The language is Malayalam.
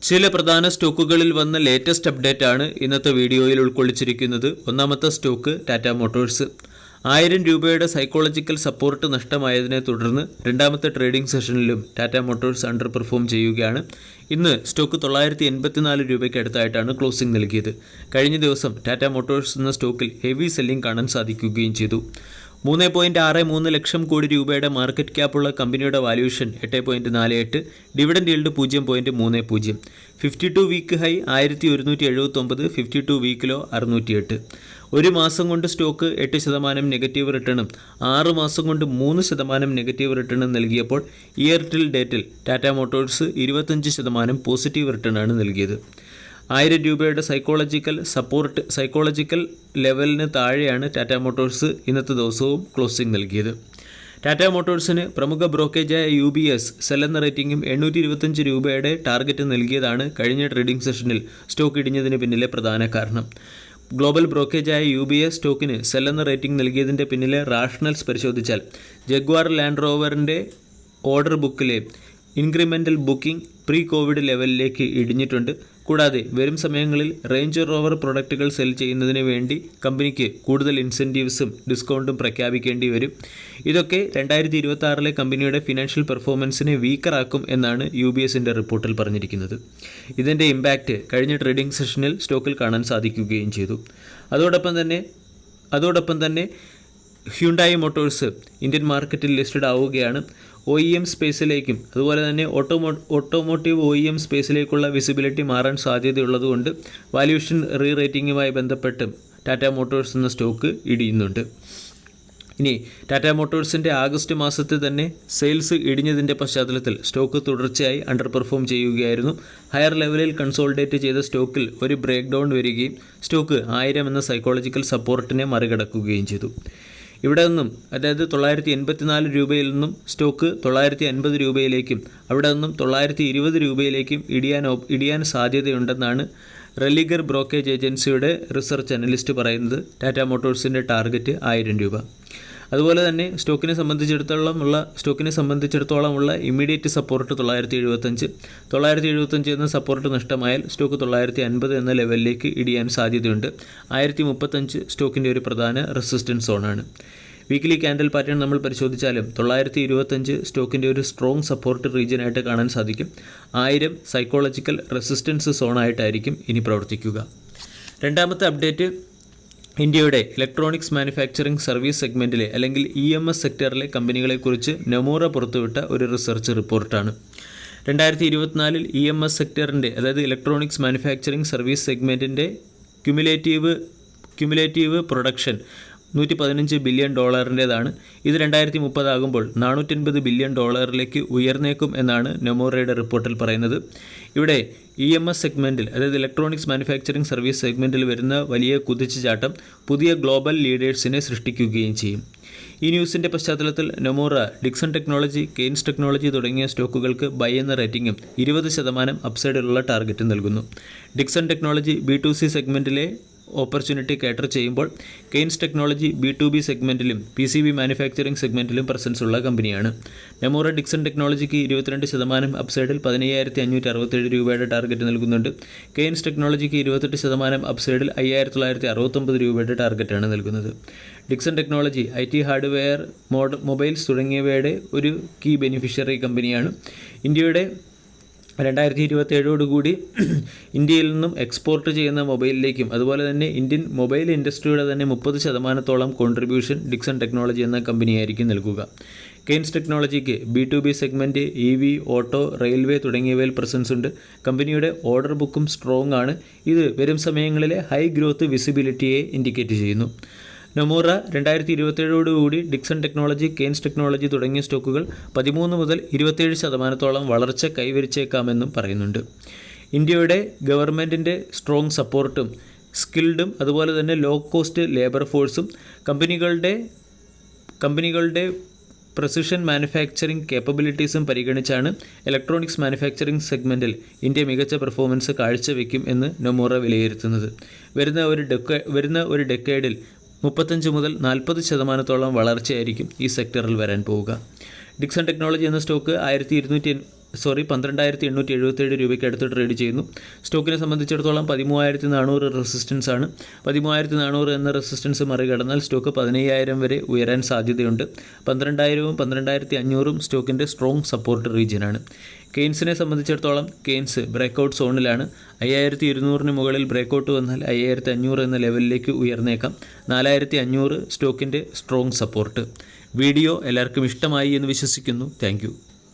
ചില പ്രധാന സ്റ്റോക്കുകളിൽ വന്ന ലേറ്റസ്റ്റ് അപ്ഡേറ്റ് ആണ് ഇന്നത്തെ വീഡിയോയിൽ ഉൾക്കൊള്ളിച്ചിരിക്കുന്നത്. ഒന്നാമത്തെ സ്റ്റോക്ക് ടാറ്റ മോട്ടോഴ്സ്. 1000 രൂപയുടെ സൈക്കോളജിക്കൽ സപ്പോർട്ട് നഷ്ടമായതിനെ തുടർന്ന് രണ്ടാമത്തെ ട്രേഡിംഗ് സെഷനിലും ടാറ്റ മോട്ടോഴ്സ് അണ്ടർ പെർഫോം ചെയ്യുകയാണ്. ഇന്ന് സ്റ്റോക്ക് 984 രൂപയ്ക്ക് അടുത്തായിട്ടാണ് ക്ലോസിംഗ് നൽകിയത്. കഴിഞ്ഞ ദിവസം ടാറ്റ മോട്ടോഴ്സ് എന്ന സ്റ്റോക്കിൽ ഹെവി സെല്ലിംഗ് കാണാൻ സാധിക്കുകയും ചെയ്തു. 3.63 ലക്ഷം കോടി രൂപയുടെ മാർക്കറ്റ് ക്യാപ്പുള്ള കമ്പനിയുടെ valuation 8.48, dividend yield 0.30, 52 week high 1179, 52 week low 608. ഒരു മാസം കൊണ്ട് സ്റ്റോക്ക് 8% നെഗറ്റീവ് റിട്ടേണും 6 മാസം കൊണ്ട് 3% നെഗറ്റീവ് റിട്ടേണും നൽകിയപ്പോൾ ഇയർ ടിൽ ഡേറ്റിൽ ടാറ്റ മോട്ടോഴ്സ് 25% പോസിറ്റീവ് റിട്ടേണാണ് നൽകിയത്. 1000 രൂപയുടെ സൈക്കോളജിക്കൽ ലെവലിന് താഴെയാണ് ടാറ്റ മോട്ടോഴ്സ് ഇന്നത്തെ ദിവസവും ക്ലോസിംഗ് നൽകിയത്. ടാറ്റ മോട്ടോഴ്സിന് പ്രമുഖ ബ്രോക്കേജായ UBS സെൽ എന്ന റേറ്റിംഗും 825 രൂപയുടെ ടാർഗറ്റ് നൽകിയതാണ് കഴിഞ്ഞ ട്രേഡിംഗ് സെഷനിൽ സ്റ്റോക്ക് ഇടിഞ്ഞതിന് പിന്നിലെ പ്രധാന കാരണം. ഗ്ലോബൽ ബ്രോക്കേജായ UBS സ്റ്റോക്കിന് സെൽ എന്ന റേറ്റിംഗ് നൽകിയതിൻ്റെ പിന്നിലെ റാഷണൽസ് പരിശോധിച്ചാൽ ജഗ്വാർ ലാൻഡ് റോവറിൻ്റെ ഓർഡർ ബുക്കിലെ ഇൻക്രിമെൻ്റൽ ബുക്കിംഗ് പ്രീ കോവിഡ് ലെവലിലേക്ക് ഇടിഞ്ഞിട്ടുണ്ട്. കൂടാതെ വരും സമയങ്ങളിൽ റേഞ്ച് റോവർ പ്രൊഡക്റ്റുകൾ സെൽ ചെയ്യുന്നതിന് വേണ്ടി കമ്പനിക്ക് കൂടുതൽ ഇൻസെൻറ്റീവ്സും ഡിസ്കൗണ്ടും പ്രഖ്യാപിക്കേണ്ടി വരും. ഇതൊക്കെ 2026 കമ്പനിയുടെ ഫിനാൻഷ്യൽ പെർഫോമൻസിനെ വീക്കറാക്കും എന്നാണ് UBSൻ്റെ റിപ്പോർട്ടിൽ പറഞ്ഞിരിക്കുന്നത്. ഇതിൻ്റെ ഇമ്പാക്റ്റ് കഴിഞ്ഞ ട്രേഡിംഗ് സെഷനിൽ സ്റ്റോക്കിൽ കാണാൻ സാധിക്കുകയും ചെയ്തു. അതോടൊപ്പം തന്നെ ഹ്യുണ്ടായി മോട്ടോഴ്സ് ഇന്ത്യൻ മാർക്കറ്റിൽ ലിസ്റ്റഡ് ആവുകയാണ്. OEM സ്പേസിലേക്കും അതുപോലെ തന്നെ ഓട്ടോമോട്ടീവ് OEM സ്പേസിലേക്കുള്ള വിസിബിലിറ്റി മാറാൻ സാധ്യതയുള്ളതുകൊണ്ട് വാല്യൂഷൻ റീ റേറ്റിംഗുമായി ബന്ധപ്പെട്ട് ടാറ്റ മോട്ടോഴ്സ് എന്ന സ്റ്റോക്ക് ഇടിയുന്നുണ്ട്. ഇനി ടാറ്റ മോട്ടോഴ്സിൻ്റെ ആഗസ്റ്റ് മാസത്തിൽ തന്നെ സെയിൽസ് ഇടിഞ്ഞതിൻ്റെ പശ്ചാത്തലത്തിൽ സ്റ്റോക്ക് തുടർച്ചയായി അണ്ടർ പെർഫോം ചെയ്യുകയായിരുന്നു. ഹയർ ലെവലിൽ കൺസോൾഡേറ്റ് ചെയ്ത സ്റ്റോക്കിൽ ഒരു ബ്രേക്ക് ഡൗൺ വരികയും സ്റ്റോക്ക് 1000 എന്ന സൈക്കോളജിക്കൽ സപ്പോർട്ടിനെ മറികടക്കുകയും ചെയ്തു. ഇവിടെ നിന്നും അതായത് 984 രൂപയിൽ നിന്നും സ്റ്റോക്ക് 950 രൂപയിലേക്കും അവിടെ നിന്നും 920 രൂപയിലേക്കും ഇടിയാൻ സാധ്യതയുണ്ടെന്നാണ് റെലിഗർ ബ്രോക്കേജ് ഏജൻസിയുടെ റിസർച്ച് അനലിസ്റ്റ് പറയുന്നത്. ടാറ്റ മോട്ടോഴ്സിൻ്റെ ടാർഗറ്റ് 1000 രൂപ. അതുപോലെ തന്നെ സ്റ്റോക്കിനെ സംബന്ധിച്ചിടത്തോളമുള്ള ഇമ്മീഡിയറ്റ് സപ്പോർട്ട് 975 എന്ന സപ്പോർട്ട് നഷ്ടമായാൽ സ്റ്റോക്ക് 950 എന്ന ലെവലിലേക്ക് ഇടിയാൻ സാധ്യതയുണ്ട്. 1035 സ്റ്റോക്കിൻ്റെ ഒരു പ്രധാന റെസിസ്റ്റൻസ് സോണാണ്. വീക്കിലി ക്യാൻഡൽ പാറ്റേൺ നമ്മൾ പരിശോധിച്ചാലും 925 സ്റ്റോക്കിൻ്റെ ഒരു സ്ട്രോങ് സപ്പോർട്ട് റീജിയനായിട്ട് കാണാൻ സാധിക്കും. 1000 സൈക്കോളജിക്കൽ റെസിസ്റ്റൻസ് സോണായിട്ടായിരിക്കും ഇനി പ്രവർത്തിക്കുക. രണ്ടാമത്തെ അപ്ഡേറ്റ് ഇന്ത്യയുടെ ഇലക്ട്രോണിക്സ് മാനുഫാക്ചറിംഗ് സർവീസ് സെഗ്മെൻറ്റിലെ അല്ലെങ്കിൽ EMS സെക്ടറിലെ കമ്പനികളെക്കുറിച്ച് നൊമൂറ പുറത്തുവിട്ട ഒരു റിസർച്ച് റിപ്പോർട്ടാണ്. 2024 EMS സെക്ടറിൻ്റെ അതായത് ഇലക്ട്രോണിക്സ് മാനുഫാക്ചറിംഗ് സർവീസ് സെഗ്മെൻറ്റിൻ്റെ ക്യുമുലേറ്റീവ് പ്രൊഡക്ഷൻ $115 ബില്യൺ. ഇത് 2030 ആകുമ്പോൾ $450 ബില്യൺ ഉയർന്നേക്കും എന്നാണ് നൊമൂറയുടെ റിപ്പോർട്ടിൽ പറയുന്നത്. ഇവിടെ EMS സെഗ്മെൻറ്റിൽ അതായത് ഇലക്ട്രോണിക്സ് മാനുഫാക്ചറിംഗ് സർവീസ് സെഗ്മെൻറ്റിൽ വരുന്ന വലിയ കുതിച്ചുചാട്ടം പുതിയ ഗ്ലോബൽ ലീഡേഴ്സിനെ സൃഷ്ടിക്കുകയും ചെയ്യും. ഈ ന്യൂസിൻ്റെ പശ്ചാത്തലത്തിൽ Nomura Dixon technology, Kaynes technology തുടങ്ങിയ സ്റ്റോക്കുകൾക്ക് ബൈ എന്ന റേറ്റിംഗും 20% അപ്സൈഡിലുള്ള ടാർഗറ്റും നൽകുന്നു. ഡിക്സൺ ടെക്നോളജി B2C സെഗ്മെൻറ്റിലെ ഓപ്പർച്യൂണിറ്റി കാറ്റർ ചെയ്യുമ്പോൾ കെയ്ൻസ് ടെക്നോളജി B2B സെഗ്മെൻറ്റിലും PCB മാനുഫാക്ചറിംഗ് സെഗ്മെൻറ്റിലും പ്രസൻസ് ഉള്ള കമ്പനിയാണ്. നൊമൂറ ഡിക്സൺ ടെക്നോളജിക്ക് 22% അപ്സൈഡിൽ 15,567 രൂപയുടെ ടാർഗറ്റ് നൽകുന്നുണ്ട്. കെയ്ൻസ് ടെക്നോളജിക്ക് 28% അപ്സൈഡിൽ 5,969 രൂപയുടെ ടാർഗറ്റാണ് നൽകുന്നത്. Dixon technology IT hardware, mobiles തുടങ്ങിയവയുടെ ഒരു കീ ബെനിഫിഷ്യറി കമ്പനിയാണ്. ഇന്ത്യയുടെ 2027 ഇന്ത്യയിൽ നിന്നും എക്സ്പോർട്ട് ചെയ്യുന്ന മൊബൈലിലേക്കും അതുപോലെ തന്നെ ഇന്ത്യൻ മൊബൈൽ ഇൻഡസ്ട്രിയുടെ തന്നെ 30% കോൺട്രിബ്യൂഷൻ ഡിക്സൺ ടെക്നോളജി എന്ന കമ്പനിയായിരിക്കും നൽകുക. കെയ്ൻസ് ടെക്നോളജിക്ക് B2B സെഗ്മെൻറ്റ്, EV, ഓട്ടോ, റെയിൽവേ തുടങ്ങിയവയിൽ പ്രസൻസ് ഉണ്ട്. കമ്പനിയുടെ ഓർഡർ ബുക്കും സ്ട്രോങ് ആണ്. ഇത് വരും സമയങ്ങളിലെ ഹൈ ഗ്രോത്ത് വിസിബിലിറ്റിയെ ഇൻഡിക്കേറ്റ് ചെയ്യുന്നു. Nomura 2027 Dixon technology, Kaynes technology തുടങ്ങിയ സ്റ്റോക്കുകൾ 13 മുതൽ 27% വളർച്ച കൈവരിച്ചേക്കാമെന്നും പറയുന്നുണ്ട്. ഇന്ത്യയുടെ ഗവൺമെൻറ്റിൻ്റെ സ്ട്രോങ് സപ്പോർട്ടും സ്കിൽഡും അതുപോലെ തന്നെ ലോ കോസ്റ്റ് ലേബർ ഫോഴ്സും കമ്പനികളുടെ പ്രസിഷൻ മാനുഫാക്ചറിംഗ് കേപ്പബിലിറ്റീസും പരിഗണിച്ചാണ് ഇലക്ട്രോണിക്സ് മാനുഫാക്ചറിംഗ് സെഗ്മെൻറ്റിൽ ഇന്ത്യ മികച്ച പെർഫോമൻസ് കാഴ്ചവെക്കും എന്ന് നൊമൂറ വിലയിരുത്തുന്നത്. വരുന്ന ഒരു ഡെക്കേഡിൽ 35 മുതൽ 40% വളർച്ചയായിരിക്കും ഈ സെക്ടറിൽ വരാൻ പോവുക. ഡിക്സൺ ടെക്നോളജി എന്ന സ്റ്റോക്ക് 12,877 രൂപയ്ക്ക് അടുത്ത് ട്രേഡ് ചെയ്യുന്നു. സ്റ്റോക്കിനെ സംബന്ധിച്ചിടത്തോളം 13,400 റെസിസ്റ്റൻസ് ആണ്. 13,400 എന്ന റെസിസ്റ്റൻസ് മറികടന്നാൽ സ്റ്റോക്ക് 15,000 വരെ ഉയരാൻ സാധ്യതയുണ്ട്. 12,000-ഉം 12,500-ഉം സ്റ്റോക്കിൻ്റെ സ്ട്രോങ് സപ്പോർട്ട് റീജിയനാണ്. കെയ്ൻസിനെ സംബന്ധിച്ചിടത്തോളം കെയ്ൻസ് ബ്രേക്കൗട്ട് സോണിലാണ്. 5,200-ന് മുകളിൽ ബ്രേക്കൗട്ട് വന്നാൽ 5,500 എന്ന ലെവലിലേക്ക് ഉയർന്നേക്കാം. 4,500 സ്റ്റോക്കിൻ്റെ സ്ട്രോങ് സപ്പോർട്ട്. വീഡിയോ എല്ലാവർക്കും ഇഷ്ടമായി എന്ന് വിശ്വസിക്കുന്നു. താങ്ക്